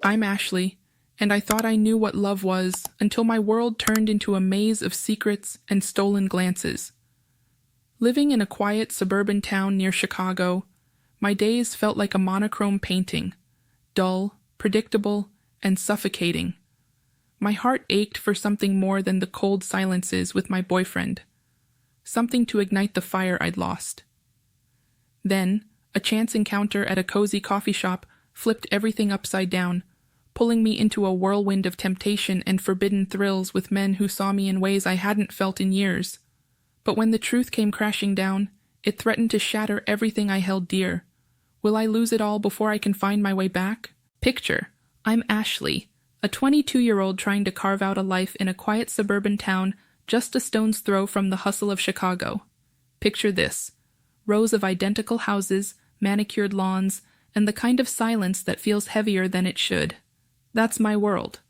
I'm Ashley, and I thought I knew what love was until my world turned into a maze of secrets and stolen glances. Living in a quiet suburban town near Chicago, my days felt like a monochrome painting, dull, predictable, and suffocating. My heart ached for something more than the cold silences with my boyfriend, something to ignite the fire I'd lost. Then, a chance encounter at a cozy coffee shop flipped everything upside down, pulling me into a whirlwind of temptation and forbidden thrills with men who saw me in ways I hadn't felt in years. But when the truth came crashing down, it threatened to shatter everything I held dear. Will I lose it all before I can find my way back? Picture, I'm Ashley, a 22-year-old trying to carve out a life in a quiet suburban town just a stone's throw from the hustle of Chicago. Picture this: rows of identical houses, manicured lawns, and the kind of silence that feels heavier than it should. That's my world.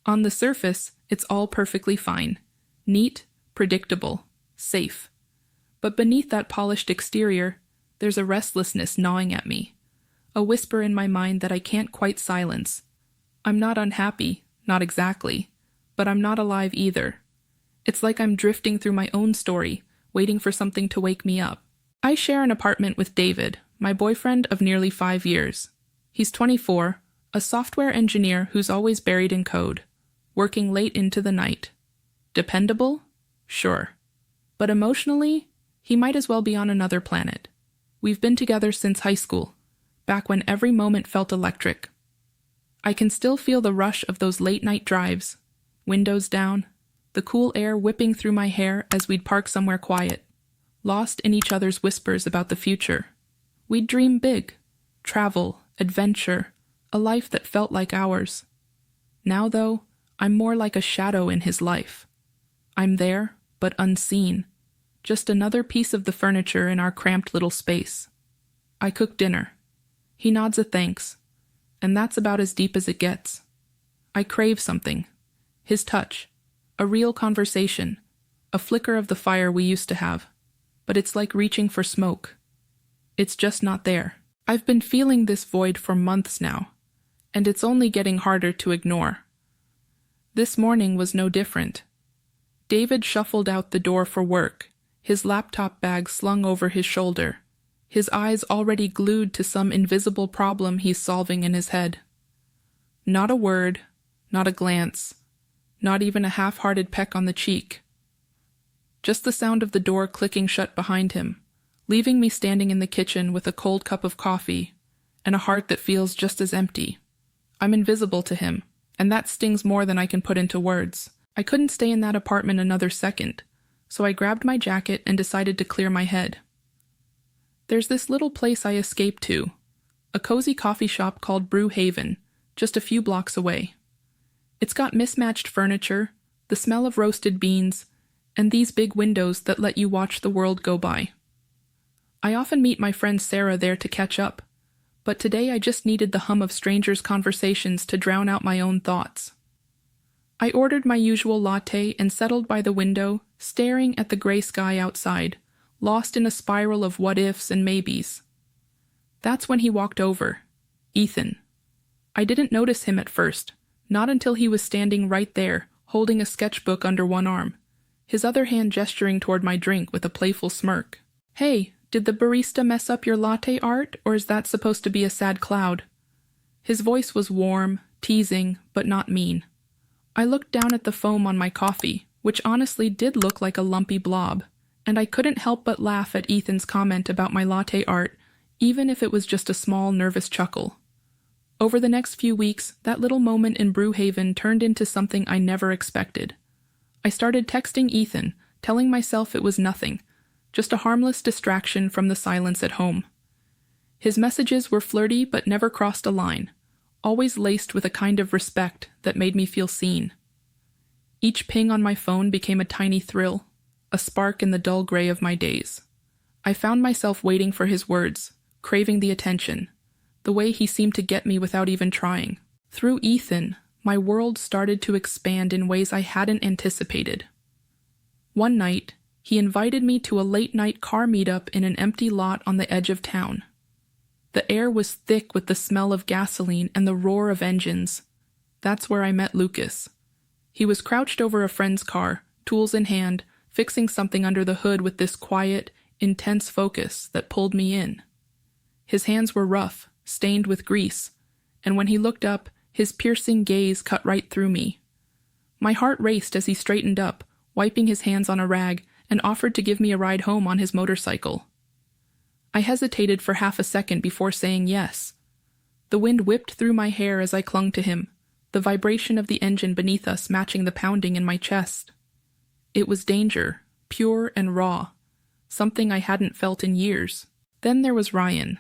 On the surface, it's all perfectly fine. Neat, predictable, safe. But beneath that polished exterior, there's a restlessness gnawing at me. A whisper in my mind that I can't quite silence. I'm not unhappy, not exactly, but I'm not alive either. It's like I'm drifting through my own story, waiting for something to wake me up. I share an apartment with David, my boyfriend of nearly 5 years. He's 24, a software engineer who's always buried in code, working late into the night. Dependable? Sure. But emotionally, he might as well be on another planet. We've been together since high school, back when every moment felt electric. I can still feel the rush of those late-night drives, windows down, the cool air whipping through my hair as we'd park somewhere quiet, lost in each other's whispers about the future. We'd dream big, travel, adventure, a life that felt like ours. Now, though, I'm more like a shadow in his life. I'm there, but unseen, just another piece of the furniture in our cramped little space. I cook dinner. He nods a thanks, and that's about as deep as it gets. I crave something. His touch. A real conversation. A flicker of the fire we used to have. But it's like reaching for smoke. It's just not there. I've been feeling this void for months now, and it's only getting harder to ignore. This morning was no different. David shuffled out the door for work, his laptop bag slung over his shoulder, his eyes already glued to some invisible problem he's solving in his head. Not a word, not a glance, not even a half-hearted peck on the cheek. Just the sound of the door clicking shut behind him, leaving me standing in the kitchen with a cold cup of coffee and a heart that feels just as empty. I'm invisible to him, and that stings more than I can put into words. I couldn't stay in that apartment another second, so I grabbed my jacket and decided to clear my head. There's this little place I escaped to, a cozy coffee shop called Brew Haven, just a few blocks away. It's got mismatched furniture, the smell of roasted beans, and these big windows that let you watch the world go by. I often meet my friend Sarah there to catch up, but today I just needed the hum of strangers' conversations to drown out my own thoughts. I ordered my usual latte and settled by the window, staring at the gray sky outside, lost in a spiral of what-ifs and maybes. That's when he walked over. Ethan. I didn't notice him at first, not until he was standing right there, holding a sketchbook under one arm, his other hand gesturing toward my drink with a playful smirk. Hey, did the barista mess up your latte art, or is that supposed to be a sad cloud? His voice was warm, teasing, but not mean. I looked down at the foam on my coffee, which honestly did look like a lumpy blob, and I couldn't help but laugh at Ethan's comment about my latte art, even if it was just a small, nervous chuckle. Over the next few weeks, that little moment in Brew Haven turned into something I never expected. I started texting Ethan, telling myself it was nothing, just a harmless distraction from the silence at home. His messages were flirty but never crossed a line, always laced with a kind of respect that made me feel seen. Each ping on my phone became a tiny thrill, a spark in the dull gray of my days. I found myself waiting for his words, craving the attention, the way he seemed to get me without even trying. Through Ethan, my world started to expand in ways I hadn't anticipated. One night, he invited me to a late-night car meetup in an empty lot on the edge of town. The air was thick with the smell of gasoline and the roar of engines. That's where I met Lucas. He was crouched over a friend's car, tools in hand, fixing something under the hood with this quiet, intense focus that pulled me in. His hands were rough, stained with grease, and when he looked up, his piercing gaze cut right through me. My heart raced as he straightened up, wiping his hands on a rag, and offered to give me a ride home on his motorcycle. I hesitated for half a second before saying yes. The wind whipped through my hair as I clung to him, the vibration of the engine beneath us matching the pounding in my chest. It was danger, pure and raw, something I hadn't felt in years. Then there was Ryan.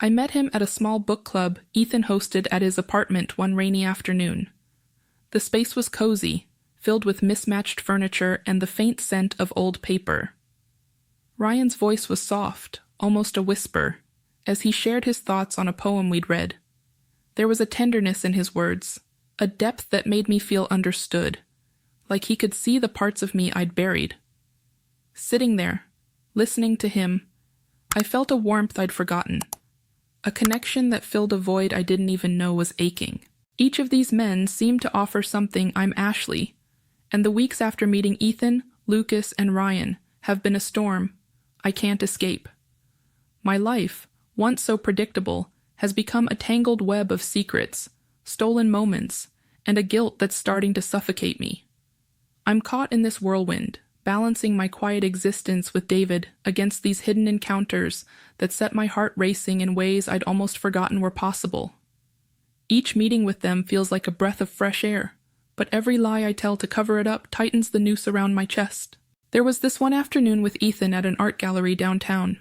I met him at a small book club Ethan hosted at his apartment one rainy afternoon. The space was cozy, filled with mismatched furniture and the faint scent of old paper. Ryan's voice was soft, almost a whisper, as he shared his thoughts on a poem we'd read. There was a tenderness in his words, a depth that made me feel understood, like he could see the parts of me I'd buried. Sitting there, listening to him, I felt a warmth I'd forgotten, a connection that filled a void I didn't even know was aching. Each of these men seemed to offer something I'm Ashley, and the weeks after meeting Ethan, Lucas, and Ryan have been a storm I can't escape. My life, once so predictable, has become a tangled web of secrets, stolen moments, and a guilt that's starting to suffocate me. I'm caught in this whirlwind, balancing my quiet existence with David against these hidden encounters that set my heart racing in ways I'd almost forgotten were possible. Each meeting with them feels like a breath of fresh air, but every lie I tell to cover it up tightens the noose around my chest. There was this one afternoon with Ethan at an art gallery downtown.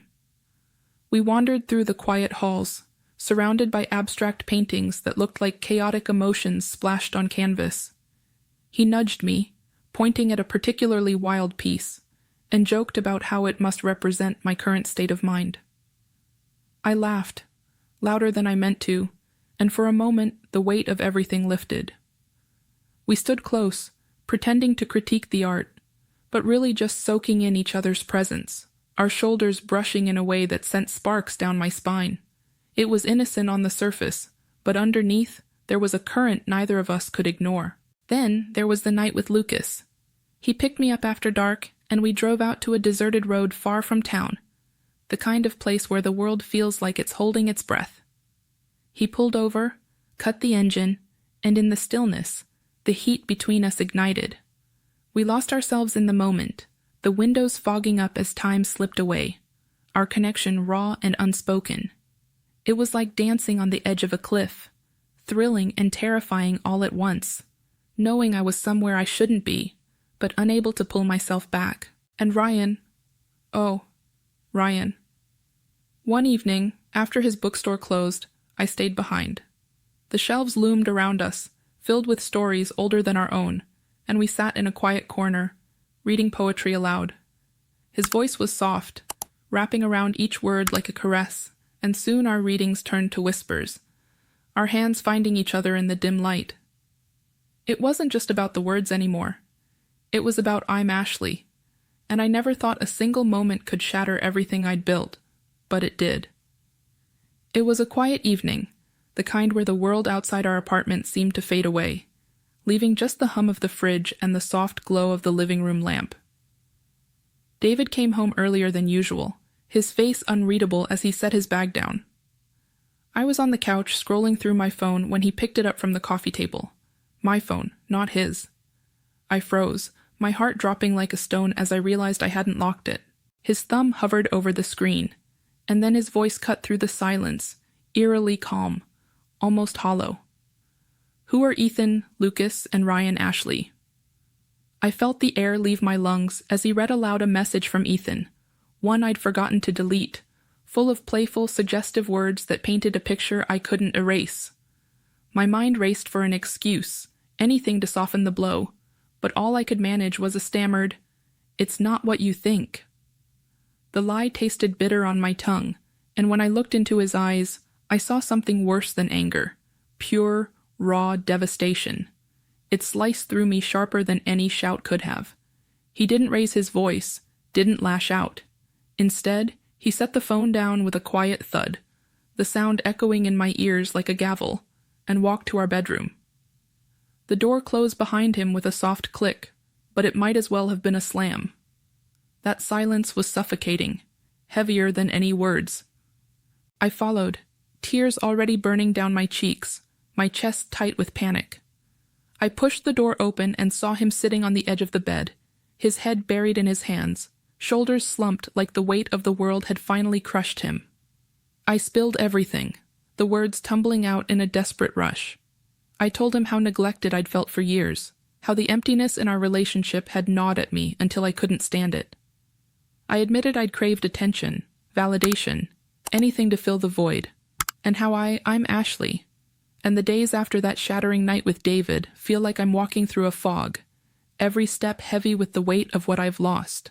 We wandered through the quiet halls, surrounded by abstract paintings that looked like chaotic emotions splashed on canvas. He nudged me, pointing at a particularly wild piece, and joked about how it must represent my current state of mind. I laughed, louder than I meant to, and for a moment the weight of everything lifted. We stood close, pretending to critique the art, but really just soaking in each other's presence, our shoulders brushing in a way that sent sparks down my spine. It was innocent on the surface, but underneath there was a current neither of us could ignore. Then there was the night with Lucas. He picked me up after dark, and we drove out to a deserted road far from town, the kind of place where the world feels like it's holding its breath. He pulled over, cut the engine, and in the stillness, the heat between us ignited. We lost ourselves in the moment, the windows fogging up as time slipped away, our connection raw and unspoken. It was like dancing on the edge of a cliff, thrilling and terrifying all at once, knowing I was somewhere I shouldn't be, but unable to pull myself back. And Ryan. Oh, Ryan. One evening, after his bookstore closed, I stayed behind. The shelves loomed around us, filled with stories older than our own, and we sat in a quiet corner, reading poetry aloud. His voice was soft, wrapping around each word like a caress, and soon our readings turned to whispers, our hands finding each other in the dim light. It wasn't just about the words anymore. It was about I'm Ashley, and I never thought a single moment could shatter everything I'd built, but it did. It was a quiet evening, the kind where the world outside our apartment seemed to fade away, leaving just the hum of the fridge and the soft glow of the living room lamp. David came home earlier than usual, his face unreadable as he set his bag down. I was on the couch scrolling through my phone when he picked it up from the coffee table. My phone, not his. I froze, my heart dropping like a stone as I realized I hadn't locked it. His thumb hovered over the screen, and then his voice cut through the silence, eerily calm, almost hollow. Who are Ethan, Lucas, and Ryan Ashley? I felt the air leave my lungs as he read aloud a message from Ethan, one I'd forgotten to delete, full of playful, suggestive words that painted a picture I couldn't erase. My mind raced for an excuse, anything to soften the blow, but all I could manage was a stammered, "It's not what you think." The lie tasted bitter on my tongue, and when I looked into his eyes, I saw something worse than anger, pure, raw devastation. It sliced through me sharper than any shout could have. He didn't raise his voice, didn't lash out. Instead, he set the phone down with a quiet thud, the sound echoing in my ears like a gavel, and walked to our bedroom. The door closed behind him with a soft click, but it might as well have been a slam. That silence was suffocating, heavier than any words. I followed, tears already burning down my cheeks, my chest tight with panic. I pushed the door open and saw him sitting on the edge of the bed, his head buried in his hands, shoulders slumped like the weight of the world had finally crushed him. I spilled everything, the words tumbling out in a desperate rush. I told him how neglected I'd felt for years, how the emptiness in our relationship had gnawed at me until I couldn't stand it. I admitted I'd craved attention, validation, anything to fill the void, and how I'm Ashley, and the days after that shattering night with David feel like I'm walking through a fog, every step heavy with the weight of what I've lost.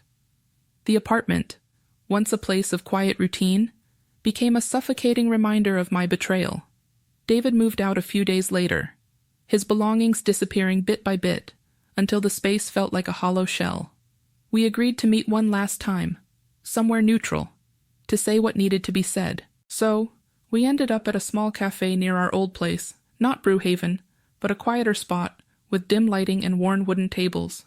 The apartment, once a place of quiet routine, became a suffocating reminder of my betrayal. David moved out a few days later, his belongings disappearing bit by bit, until the space felt like a hollow shell. We agreed to meet one last time, somewhere neutral, to say what needed to be said. So, we ended up at a small cafe near our old place, not Brewhaven, but a quieter spot, with dim lighting and worn wooden tables.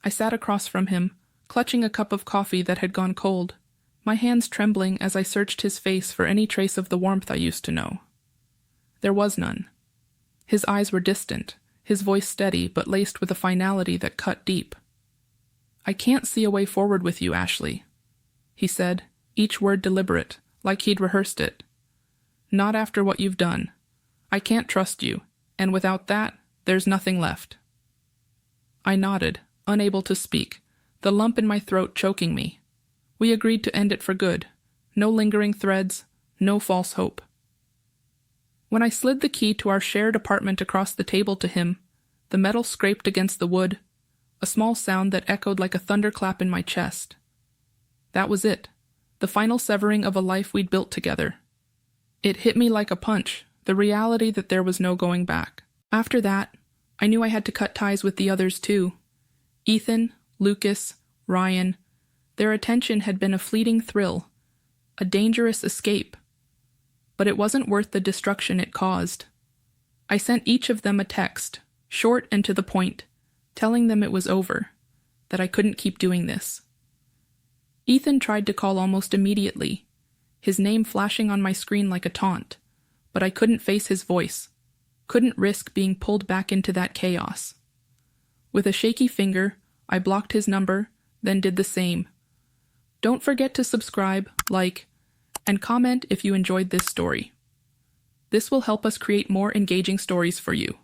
I sat across from him, clutching a cup of coffee that had gone cold, my hands trembling as I searched his face for any trace of the warmth I used to know. There was none. His eyes were distant, his voice steady but laced with a finality that cut deep. "I can't see a way forward with you, Ashley," he said, each word deliberate, like he'd rehearsed it. "Not after what you've done. I can't trust you, and without that, there's nothing left." I nodded, unable to speak, the lump in my throat choking me. We agreed to end it for good. No lingering threads, no false hope. When I slid the key to our shared apartment across the table to him, the metal scraped against the wood, a small sound that echoed like a thunderclap in my chest. That was it, the final severing of a life we'd built together. It hit me like a punch, the reality that there was no going back. After that, I knew I had to cut ties with the others too. Ethan, Lucas, Ryan. Their attention had been a fleeting thrill, a dangerous escape. But it wasn't worth the destruction it caused. I sent each of them a text, short and to the point, telling them it was over, that I couldn't keep doing this. Ethan tried to call almost immediately, his name flashing on my screen like a taunt, but I couldn't face his voice, couldn't risk being pulled back into that chaos. With a shaky finger, I blocked his number, then did the same. Don't forget to subscribe, like, and comment if you enjoyed this story. This will help us create more engaging stories for you.